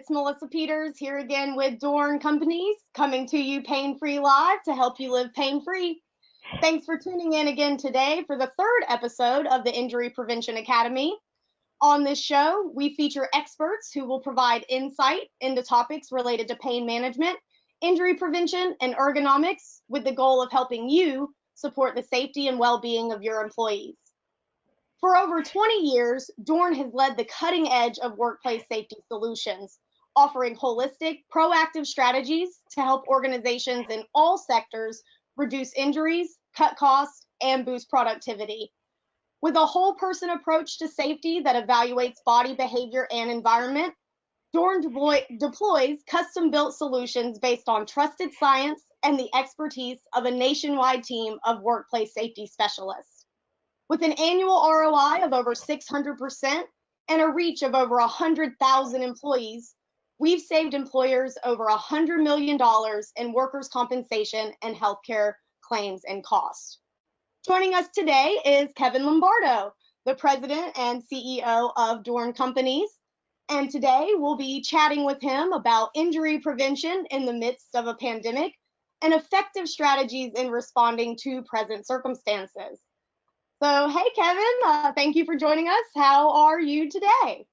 it's Melissa Peters here again with DORN Companies, coming to you pain-free live to help you live pain-free. Thanks for tuning in again today for the third episode of the Injury Prevention Academy. On this show, we feature experts who will provide insight into topics related to pain management, injury prevention, and ergonomics with the goal of helping you support the safety and well-being of your employees. For over 20 years, DORN has led the cutting edge of workplace safety solutions, offering holistic, proactive strategies to help organizations in all sectors reduce injuries, cut costs, and boost productivity. With a whole person approach to safety that evaluates body behavior and environment, DORN deploys custom-built solutions based on trusted science and the expertise of a nationwide team of workplace safety specialists. With an annual ROI of over 600% and a reach of over 100,000 employees, we've saved employers over $100 million in workers' compensation and healthcare claims and costs. Joining us today is Kevin Lombardo, the president and CEO of DORN Companies. And today we'll be chatting with him about injury prevention in the midst of a pandemic and effective strategies in responding to present circumstances. So, hey, Kevin, thank you for joining us. How are you today?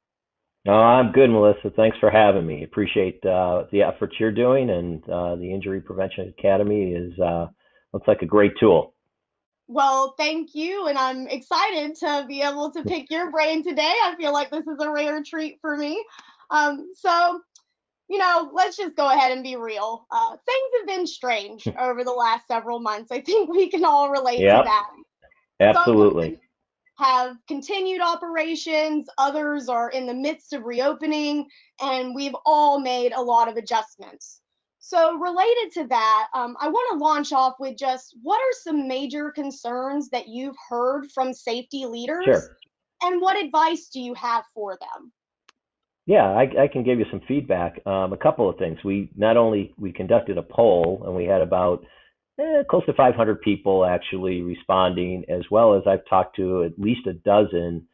Oh, I'm good, Melissa. Thanks for having me. Appreciate the efforts you're doing, and the Injury Prevention Academy is looks like a great tool. Well, thank you, and I'm excited to be able to pick your brain today. I feel like this is a rare treat for me. Let's just go ahead and be real. Things have been strange over the last several months. I think we can all relate to Yep, that. Some absolutely. companies have continued operations, others are in the midst of reopening, and we've all made a lot of adjustments. So related to that, I want to launch off with just what are some major concerns that you've heard from safety leaders, Sure. and what advice do you have for them? Yeah, I can give you some feedback. A couple of things. We conducted a poll, and we had about close to 500 people actually responding, as well as I've talked to at least a dozen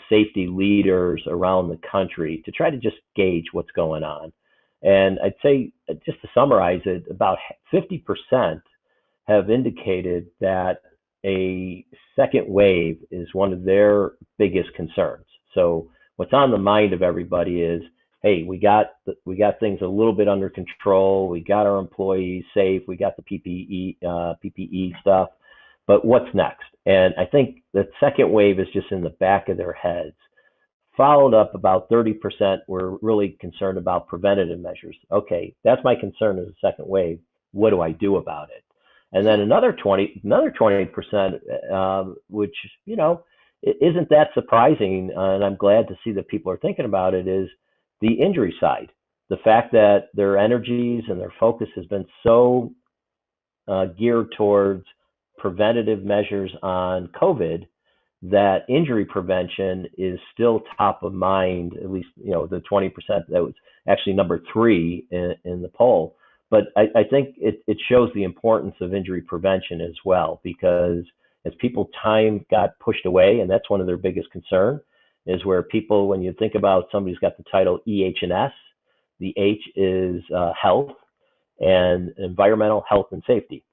safety leaders around the country to try to just gauge what's going on. And I'd say, just to summarize it, about 50% have indicated that a second wave is one of their biggest concerns. So what's on the mind of everybody is, hey, we got things a little bit under control. We got our employees safe. We got the PPE stuff, but what's next? And I think the second wave is just in the back of their heads. Followed up, about 30% were really concerned about preventative measures. Okay, that's my concern is the second wave. What do I do about it? And then another 20%, which isn't that surprising, and I'm glad to see that people are thinking about it, is the injury side. The fact that their energies and their focus has been so geared towards preventative measures on COVID, that injury prevention is still top of mind, at least, the 20% that was actually number 3 in the poll. But I think it shows the importance of injury prevention as well, because as people time got pushed away, and that's one of their biggest concern, is where people, when you think about somebody's got the title EH&S, the H is health and environmental health and safety.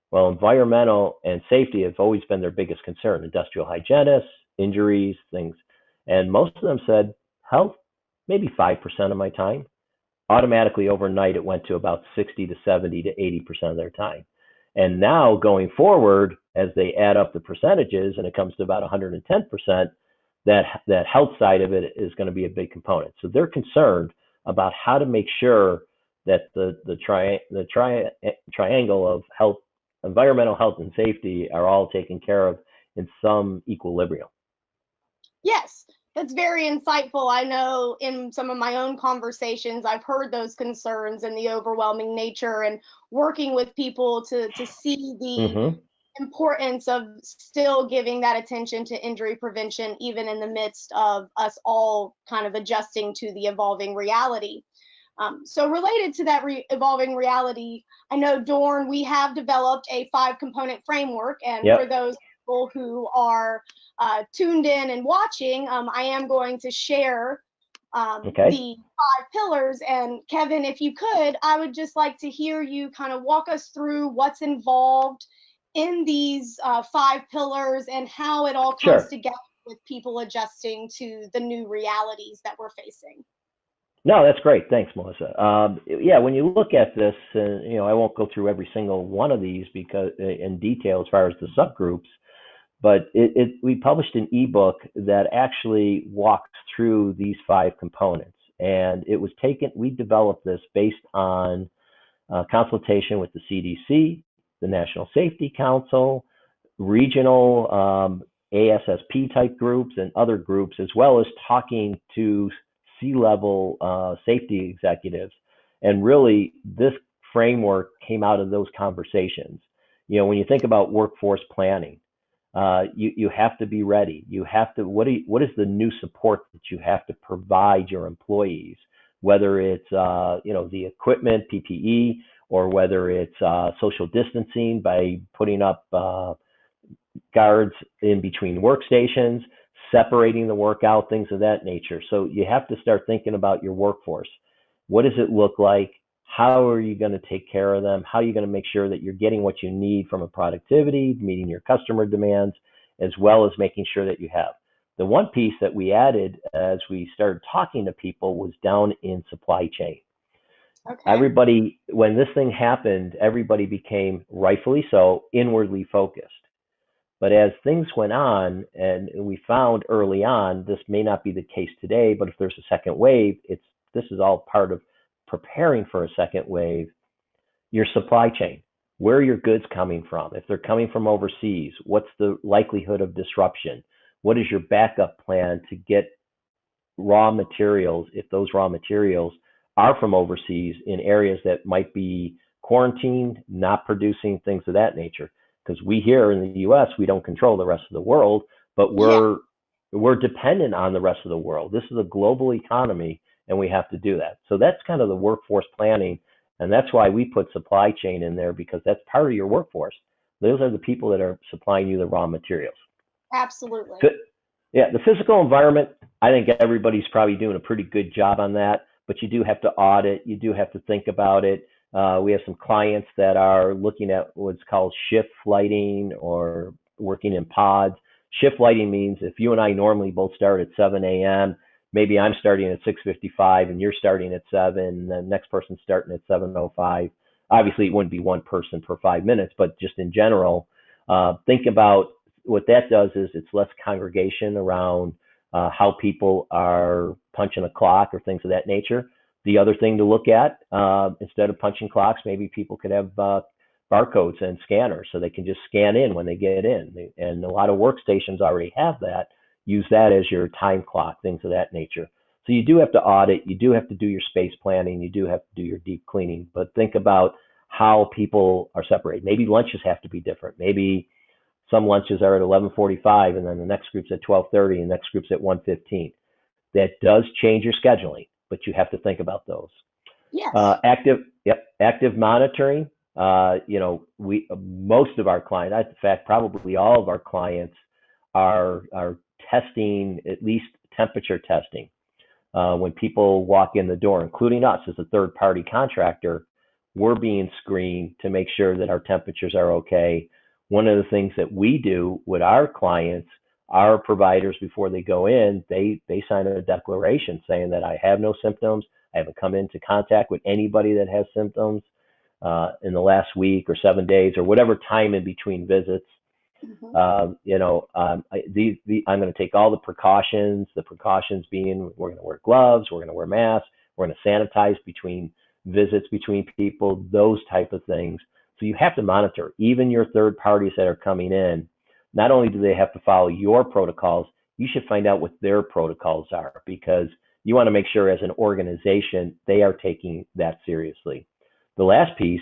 Well, environmental and safety have always been their biggest concern. Industrial hygienists, injuries, things. And most of them said, health, maybe 5% of my time. Automatically overnight, it went to about 60 to 70 to 80% of their time. And now going forward, as they add up the percentages and it comes to about 110%, that health side of it is going to be a big component. So they're concerned about how to make sure that the triangle of health, environmental health and safety are all taken care of in some equilibrium. Yes, that's very insightful. I know in some of my own conversations, I've heard those concerns and the overwhelming nature, and working with people to see the Mm-hmm. importance of still giving that attention to injury prevention, even in the midst of us all kind of adjusting to the evolving reality. So related to that evolving reality, I know DORN, we have developed a 5-component framework, and for Yep. those people who are tuned in and watching, I am going to share Okay. the 5 pillars. And Kevin, if you could, I would just like to hear you kind of walk us through what's involved in these 5 pillars and how it all comes Sure. together with people adjusting to the new realities that we're facing. No, that's great. Thanks, Melissa. Yeah, when you look at this, I won't go through every single one of these because in detail as far as the subgroups, but we published an ebook that actually walks through these 5 components, and it was taken. We developed this based on consultation with the CDC, the National Safety Council, regional ASSP type groups, and other groups, as well as talking to C-level safety executives. And really, this framework came out of those conversations. When you think about workforce planning, you have to be ready. You have to. What is the new support that you have to provide your employees? Whether it's the equipment, PPE, or whether it's social distancing by putting up guards in between workstations, separating the workout, things of that nature. So you have to start thinking about your workforce. What does it look like? How are you going to take care of them? How are you going to make sure that you're getting what you need from a productivity, meeting your customer demands, as well as making sure that you have. The one piece that we added as we started talking to people was down in supply chain. Okay. Everybody, when this thing happened, everybody became, rightfully so, inwardly focused. But as things went on, and we found early on, this may not be the case today, but if there's a second wave, this is all part of preparing for a second wave. Your supply chain, where are your goods coming from? If they're coming from overseas, what's the likelihood of disruption? What is your backup plan to get raw materials, if those raw materials are from overseas in areas that might be quarantined, not producing, things of that nature? Because we here in the US, we don't control the rest of the world, but Yeah, we're dependent on the rest of the world. This is a global economy, and we have to do that. So that's kind of the workforce planning, and that's why we put supply chain in there, because that's part of your workforce. Those are the people that are supplying you the raw materials. absolutely. Yeah, the physical environment, I think everybody's probably doing a pretty good job on that, but you do have to audit, you do have to think about it. We have some clients that are looking at what's called shift lighting or working in pods. Shift lighting means if you and I normally both start at 7 a.m., maybe I'm starting at 6:55 and you're starting at 7, and the next person's starting at 7:05. Obviously, it wouldn't be one person per 5 minutes, but just in general, think about what that does is it's less congregation around how people are punching a clock or things of that nature. The other thing to look at, instead of punching clocks, maybe people could have barcodes and scanners so they can just scan in when they get in. And a lot of workstations already have that. Use that as your time clock, things of that nature. So you do have to audit, you do have to do your space planning, you do have to do your deep cleaning, but think about how people are separated. Maybe lunches have to be different. Maybe some lunches are at 11:45, and then the next group's at 12:30, and the next group's at 1:15. That does change your scheduling, but you have to think about those. Yes. Active monitoring. We most of our clients, in fact, probably all of our clients are testing, at least temperature testing. When people walk in the door, including us as a third party contractor, we're being screened to make sure that our temperatures are okay. One of the things that we do with our clients, our providers, before they go in, they sign a declaration saying that I have no symptoms. I haven't come into contact with anybody that has symptoms in the last week or 7 days or whatever time in between visits. Hmm. I'm going to take all the precautions. The precautions being we're going to wear gloves, we're going to wear masks, we're going to sanitize between visits between people, those type of things. So you have to monitor even your third parties that are coming in. Not only do they have to follow your protocols, you should find out what their protocols are, because you want to make sure as an organization they are taking that seriously. The last piece,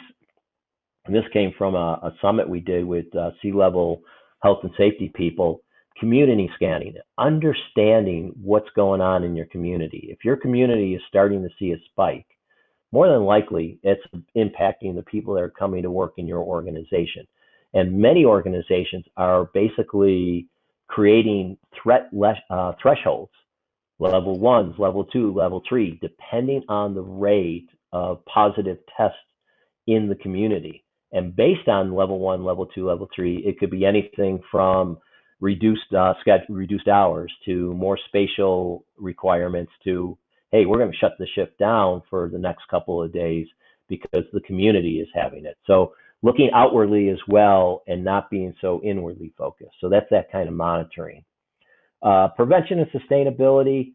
and this came from a summit we did with C-level health and safety people, community scanning, understanding what's going on in your community. If your community is starting to see a spike, more than likely it's impacting the people that are coming to work in your organization. And many organizations are basically creating thresholds level ones, level two, level three, depending on the rate of positive tests in the community. And based on level one, level two, level three, it could be anything from reduced hours to more spatial requirements to, hey, we're going to shut the shift down for the next couple of days because the community is having it. So looking outwardly as well and not being so inwardly focused. So that's that kind of monitoring. Prevention and sustainability,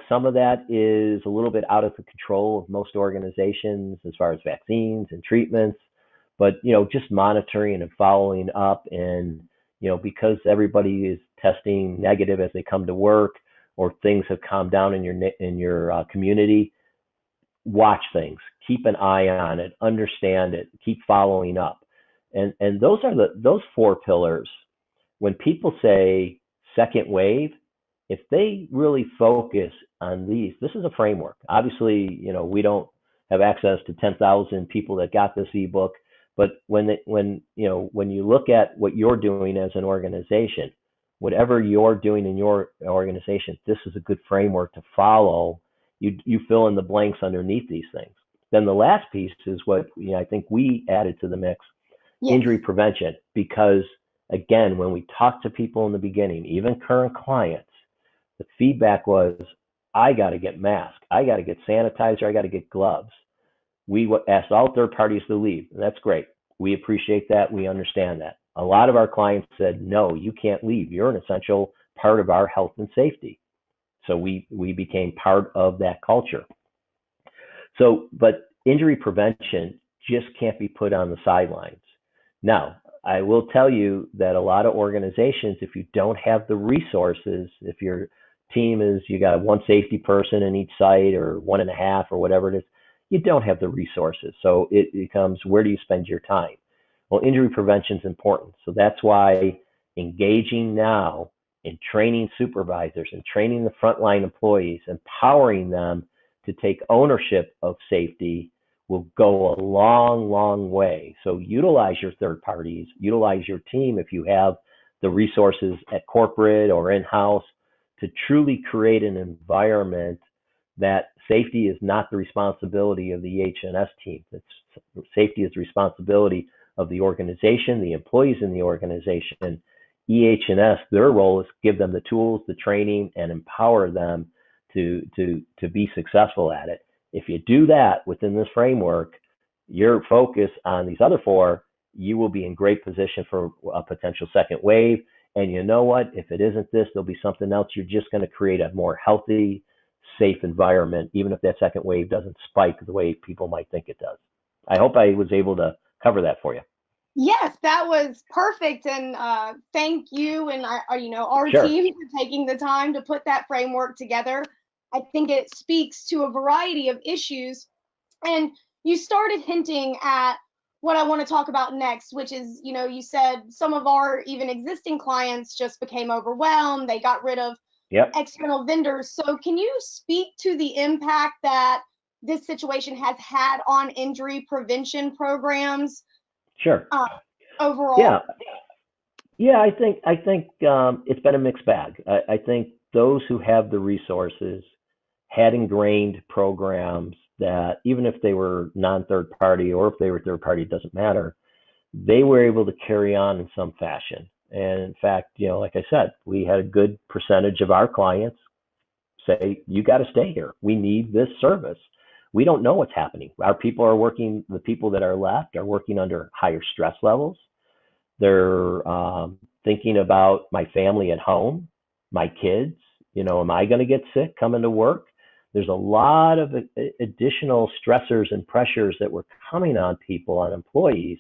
some of that is a little bit out of the control of most organizations as far as vaccines and treatments, but, just monitoring and following up. And, because everybody is testing negative as they come to work or things have calmed down in your community, watch things, keep an eye on it, understand it, keep following up. And those are those four pillars. When people say second wave, if they really focus on these, this is a framework. Obviously, we don't have access to 10,000 people that got this ebook, but when you look at what you're doing as an organization, whatever you're doing in your organization, this is a good framework to follow. You fill in the blanks underneath these things. Then the last piece is what I think we added to the mix, Yes. injury prevention, because again, when we talked to people in the beginning, even current clients, the feedback was, I got to get masks, I got to get sanitizer, I got to get gloves. We asked all third parties to leave, and that's great. We appreciate that. We understand that. A lot of our clients said, no, you can't leave. You're an essential part of our health and safety. So we became part of that culture. So, but injury prevention just can't be put on the sidelines. Now, I will tell you that a lot of organizations, if you don't have the resources, if your team is, you got one safety person in each site or one and a half or whatever it is, you don't have the resources. So it becomes, where do you spend your time? Well, injury prevention is important. So that's why engaging now in training supervisors and training the frontline employees, empowering them to take ownership of safety will go a long, long way. So utilize your third parties, utilize your team if you have the resources at corporate or in-house to truly create an environment that safety is not the responsibility of the EH&S team. Safety is the responsibility of the organization, the employees in the organization. EH&S, their role is give them the tools, the training, and empower them to be successful at it. If you do that within this framework, your focus on these other four, you will be in great position for a potential second wave. And you know what? If it isn't this, there'll be something else. You're just going to create a more healthy, safe environment, even if that second wave doesn't spike the way people might think it does. I hope I was able to cover that for you. Yes, that was perfect, and thank you and our Sure. team for taking the time to put that framework together. I think it speaks to a variety of issues, and you started hinting at what I want to talk about next, which is, you said some of our even existing clients just became overwhelmed. They got rid of Yep. external vendors. So, can you speak to the impact that this situation has had on injury prevention programs Sure. uh, overall? Yeah. Yeah, I think it's been a mixed bag. I think those who have the resources had ingrained programs that, even if they were non-third party or if they were third party, it doesn't matter. They were able to carry on in some fashion. And in fact, like I said, we had a good percentage of our clients say, you got to stay here. We need this service. We don't know what's happening. Our people are working, the people that are left are working under higher stress levels. They're thinking about my family at home, my kids. Am I going to get sick coming to work? There's a lot of additional stressors and pressures that were coming on people, on employees.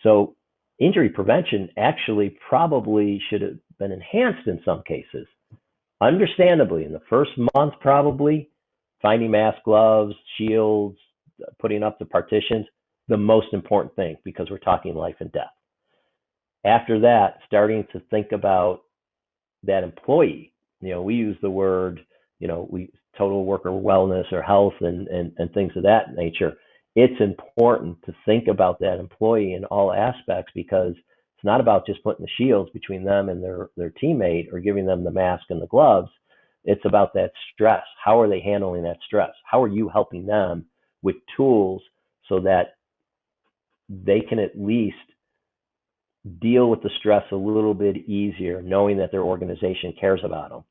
So injury prevention actually probably should have been enhanced in some cases. Understandably, in the first month, probably finding mask, gloves, shields, putting up the partitions, the most important thing, because we're talking life and death. After that, starting to think about that employee. We use the word, we total worker wellness or health and things of that nature. It's important to think about that employee in all aspects, because it's not about just putting the shields between them and their teammate or giving them the mask and the gloves. It's about that stress. How are they handling that stress? How are you helping them with tools so that they can at least deal with the stress a little bit easier, knowing that their organization cares about them?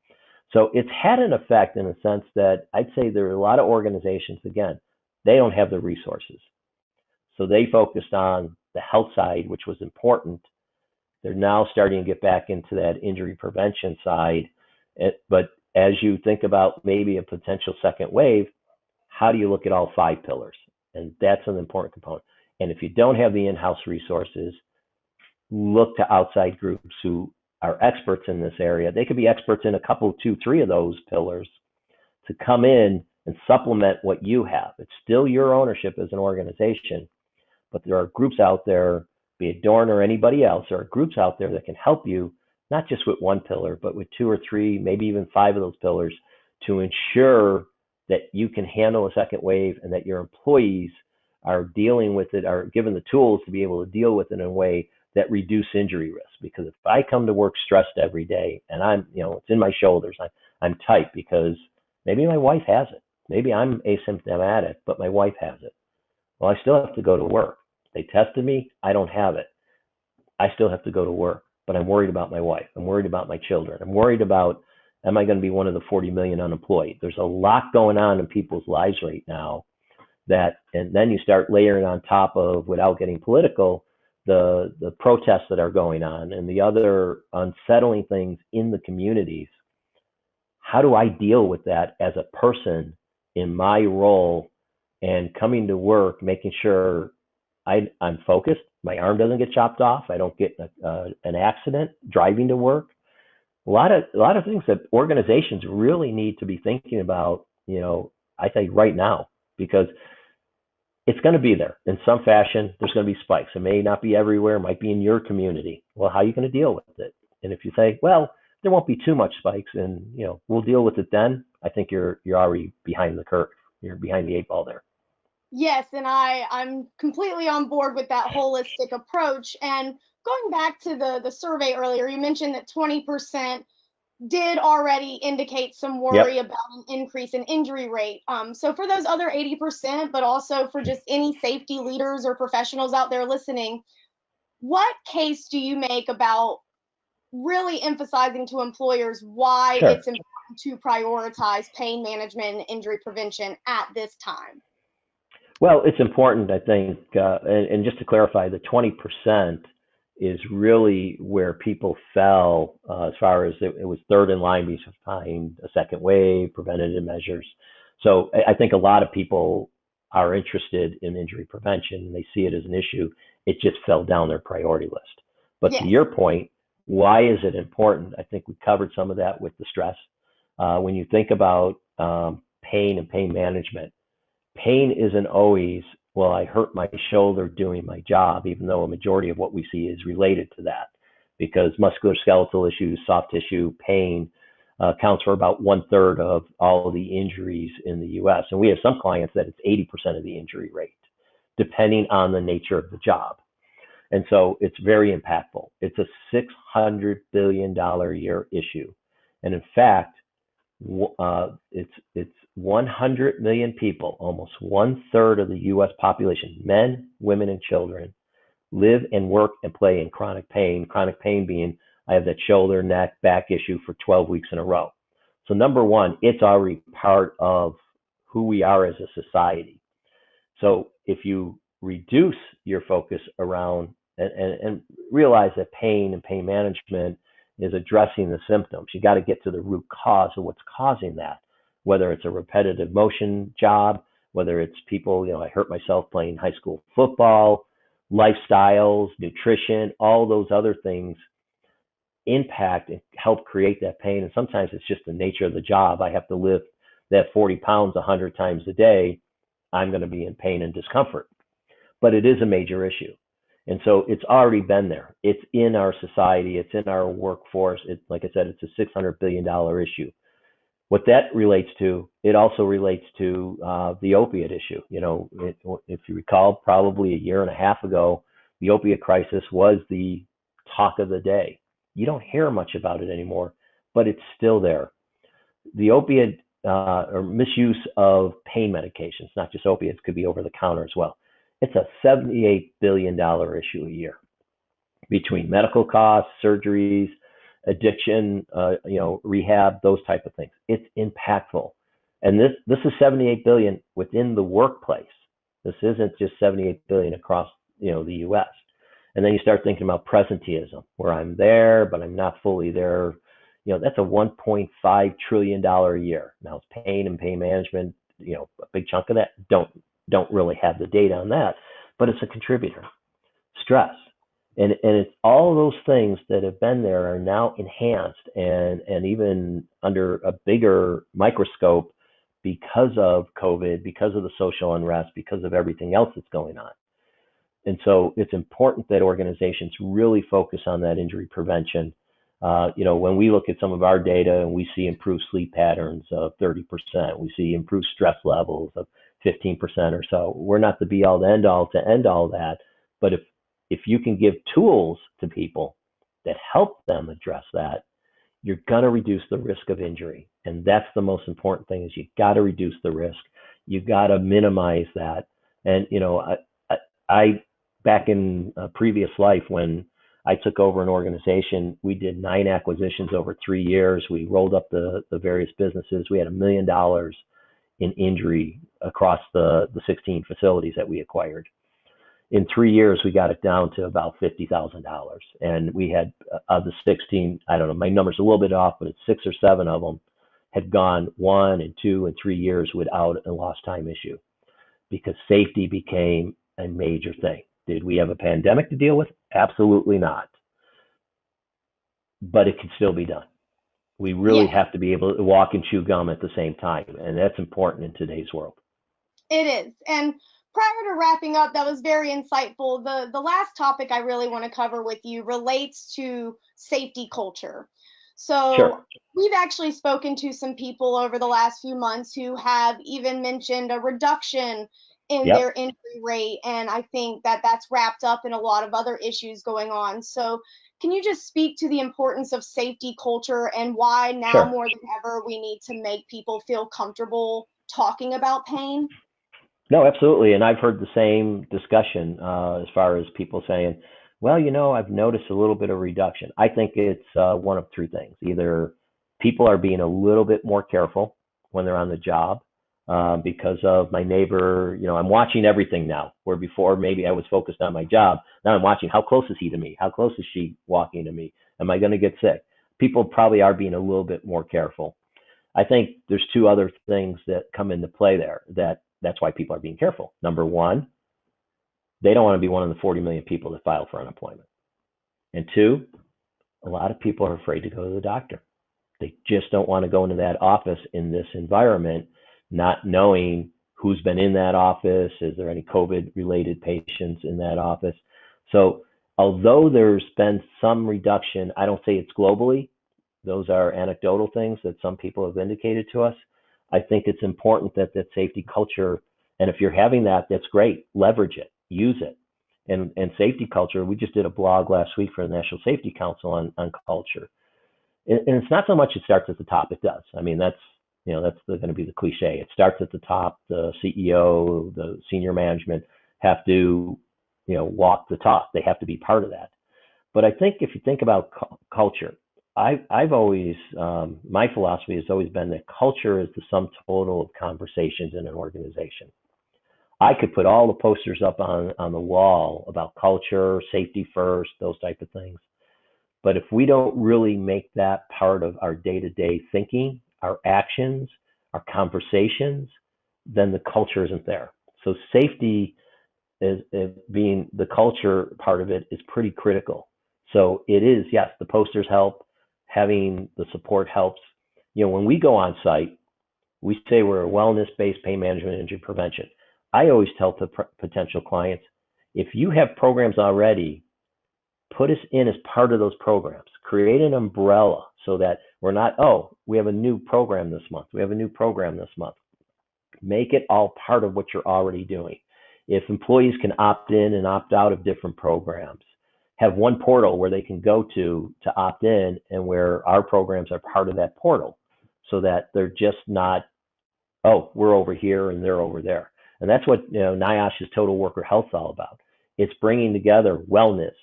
So it's had an effect in the sense that I'd say there are a lot of organizations, again, they don't have the resources. So they focused on the health side, which was important. They're now starting to get back into that injury prevention side. But as you think about maybe a potential second wave, how do you look at all five pillars? And that's an important component. And if you don't have the in-house resources, look to outside groups who are experts in this area. They could be experts in a couple, two, three of those pillars to come in and supplement what you have. It's still your ownership as an organization, but there are groups out there, be it DORN or anybody else, there are groups out there that can help you, not just with one pillar, but with two or three, maybe even five of those pillars to ensure that you can handle a second wave and that your employees are dealing with it, are given the tools to be able to deal with it in a way that reduce injury risk. Because if I come to work stressed every day and I'm, it's in my shoulders, I'm tight because maybe my wife has it. Maybe I'm asymptomatic, but my wife has it. Well, I still have to go to work. They tested me. I don't have it. I still have to go to work, but I'm worried about my wife. I'm worried about my children. I'm worried about, am I going to be one of the 40 million unemployed? There's a lot going on in people's lives right now and then you start layering on top of, without getting political, the protests that are going on and the other unsettling things in the communities. How do I deal with that as a person in my role and coming to work, making sure I'm focused, my arm doesn't get chopped off, I don't get an accident driving to work? A lot of things that organizations really need to be thinking about, I think right now, because it's going to be there in some fashion. There's going to be spikes. It may not be everywhere, it might be in your community. Well, how are you going to deal with it? And if you say, well, there won't be too much spikes and we'll deal with it then, I think you're already behind the curve. You're behind the eight ball there. Yes, and I'm completely on board with that holistic approach. And going back to the survey earlier, you mentioned that 20% did already indicate some worry Yep. about an increase in injury rate. So for those other 80%, but also for just any safety leaders or professionals out there listening, what case do you make about really emphasizing to employers why Sure. it's important to prioritize pain management and injury prevention at this time? Well, it's important, I think, and just to clarify, the 20% is really where people fell as far as it was third in line behind a second wave, preventative measures. So I think a lot of people are interested in injury prevention. They see it as an issue. It just fell down their priority list. But to Yes. your point, why is it important? I think we covered some of that with the stress. When you think about pain and pain management, pain isn't always, well, I hurt my shoulder doing my job, even though a majority of what we see is related to that, because musculoskeletal issues, soft tissue pain accounts for about 1/3 of all of the injuries in the US. And we have some clients that it's 80% of the injury rate, depending on the nature of the job. And so it's very impactful. It's a $600 billion a year issue. And in fact, it's 100 million people, almost 1/3 of the U.S. population, men, women, and children, live and work and play in chronic pain. Chronic pain being, I have that shoulder, neck, back issue for 12 weeks in a row. So number one, it's already part of who we are as a society. So if you reduce your focus around and realize that pain and pain management is addressing the symptoms, you got to get to the root cause of what's causing that, whether it's a repetitive motion job, whether it's people, I hurt myself playing high school football, lifestyles, nutrition, all those other things impact and help create that pain. And sometimes it's just the nature of the job. I have to lift that 40 pounds 100 times a day. I'm going to be in pain and discomfort. But it is a major issue. And so it's already been there. It's in our society. It's in our workforce. Like I said, it's a $600 billion issue. What that relates to, it also relates to the opiate issue. If you recall, probably a year and a half ago, the opiate crisis was the talk of the day. You don't hear much about it anymore, but it's still there. the opiate or misuse of pain medications, not just opiates, could be over the counter as well. It's a $78 billion issue a year between medical costs, surgeries, addiction, rehab, those type of things. It's impactful. And this is 78 billion within the workplace. This isn't just 78 billion across, the US. And then you start thinking about presenteeism, where I'm there, but I'm not fully there. That's a $1.5 trillion a year. Now it's pain and pain management, a big chunk of that don't really have the data on that, but it's a contributor. Stress. And it's all those things that have been there are now enhanced and even under a bigger microscope because of COVID, because of the social unrest, because of everything else that's going on. And so it's important that organizations really focus on that injury prevention. When we look at some of our data and we see improved sleep patterns of 30%, we see improved stress levels of 15% or so. We're not the be all to end all that, but if you can give tools to people that help them address that, you're going to reduce the risk of injury. And that's the most important thing, is you got to reduce the risk. You got to minimize that. And, I back in a previous life, when I took over an organization, we did 9 acquisitions over 3 years. We rolled up the various businesses. We had $1 million in injury across the 16 facilities that we acquired. In 3 years, we got it down to about $50,000. And we had, of the 16, I don't know, my number's a little bit off, but it's 6 or 7 of them had gone 1 and 2 and 3 years without a lost time issue, because safety became a major thing. Did we have a pandemic to deal with? Absolutely not. But it can still be done. We really have to be able to walk and chew gum at the same time. And that's important in today's world. It is. And prior to wrapping up, that was very insightful. The last topic I really want to cover with you relates to safety culture. So Sure. We've actually spoken to some people over the last few months who have even mentioned a reduction in Yep. their injury rate. And I think that that's wrapped up in a lot of other issues going on. So can you just speak to the importance of safety culture and why now Sure. more than ever we need to make people feel comfortable talking about pain? No, absolutely. And I've heard the same discussion as far as people saying, well, I've noticed a little bit of reduction. I think it's one of 3 things. Either people are being a little bit more careful when they're on the job because of my neighbor. I'm watching everything now, where before maybe I was focused on my job. Now I'm watching, how close is he to me? How close is she walking to me? Am I going to get sick? People probably are being a little bit more careful. I think there's 2 other things that come into play there that's why people are being careful. Number one, they don't want to be one of the 40 million people that file for unemployment. And 2, a lot of people are afraid to go to the doctor. They just don't want to go into that office in this environment, not knowing who's been in that office. Is there any COVID related patients in that office? So although there's been some reduction, I don't say it's globally. Those are anecdotal things that some people have indicated to us. I think it's important that safety culture, and if you're having that, that's great. Leverage it, use it. And safety culture, we just did a blog last week for the National Safety Council on culture. And it's not so much it starts at the top. It does. I mean, that's going to be the cliche. It starts at the top. The CEO, the senior management have to, walk the talk. They have to be part of that. But I think if you think about culture, I've always, my philosophy has always been that culture is the sum total of conversations in an organization. I could put all the posters up on the wall about culture, safety first, those type of things. But if we don't really make that part of our day-to-day thinking, our actions, our conversations, then the culture isn't there. So safety is being the culture part of it is pretty critical. So it is, yes, the posters help. Having the support helps. When we go on site, we say we're a wellness-based pain management and injury prevention. I always tell potential clients, if you have programs already, put us in as part of those programs. Create an umbrella so that we're not, we have a new program this month. We have a new program this month. Make it all part of what you're already doing. If employees can opt in and opt out of different programs, have one portal where they can go to opt in, and where our programs are part of that portal. so that they're just not, oh, we're over here and they're over there. And that's what NIOSH is Total Worker Health all about. It's bringing together wellness,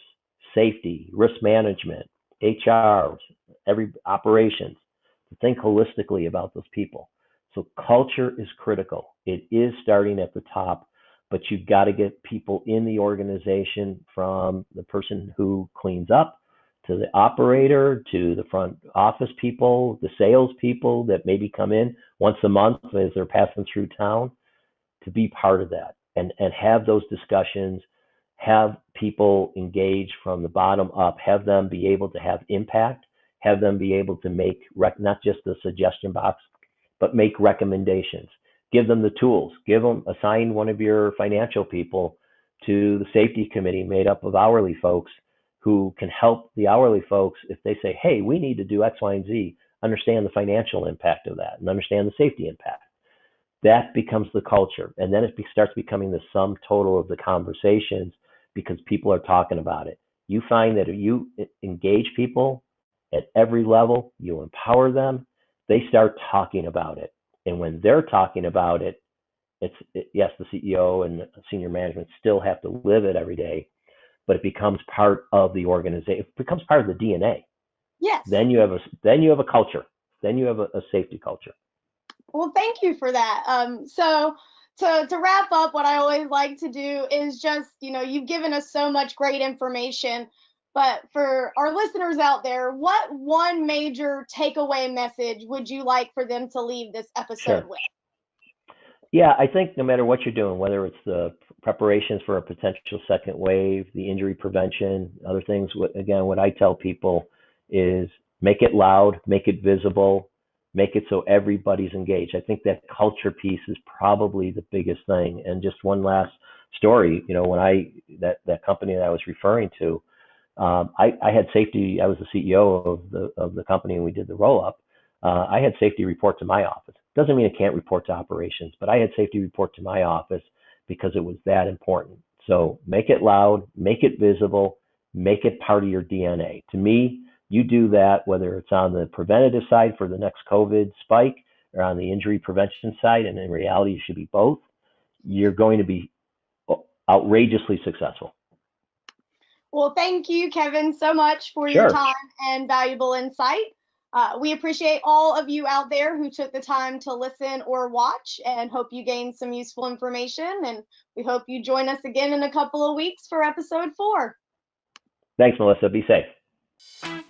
safety, risk management, HR, every operations to think holistically about those people. So culture is critical. It is starting at the top, but you've got to get people in the organization, from the person who cleans up to the operator to the front office people, the sales people that maybe come in once a month as they're passing through town, to be part of that and have those discussions, have people engage from the bottom up, have them be able to have impact, have them be able to make not just the suggestion box, but make recommendations. Give them the tools. Assign one of your financial people to the safety committee made up of hourly folks who can help the hourly folks if they say, hey, we need to do X, Y, and Z, understand the financial impact of that and understand the safety impact. That becomes the culture. And then it starts becoming the sum total of the conversations because people are talking about it. You find that if you engage people at every level, you empower them, they start talking about it. And when they're talking about it, yes, the CEO and the senior management still have to live it every day, but it becomes part of the organization. It becomes part of the DNA. Yes. Then you have a culture. Then you have a safety culture. Well, thank you for that. So to wrap up, what I always like to do is just, you've given us so much great information, but for our listeners out there, what one major takeaway message would you like for them to leave this episode with? Yeah, I think no matter what you're doing, whether it's the preparations for a potential second wave, the injury prevention, other things, again, what I tell people is make it loud, make it visible, make it so everybody's engaged. I think that culture piece is probably the biggest thing. And just one last story, when that company that I was referring to, I had safety. I was the CEO of the company, and we did the roll up. I had safety report to my office. Doesn't mean it can't report to operations, but I had safety report to my office because it was that important. So make it loud, make it visible, make it part of your DNA. To me, you do that whether it's on the preventative side for the next COVID spike or on the injury prevention side, and in reality, it should be both. You're going to be outrageously successful. Well, thank you, Kevin, so much for your Sure. time and valuable insight. We appreciate all of you out there who took the time to listen or watch, and hope you gained some useful information. And we hope you join us again in a couple of weeks for episode 4. Thanks, Melissa. Be safe.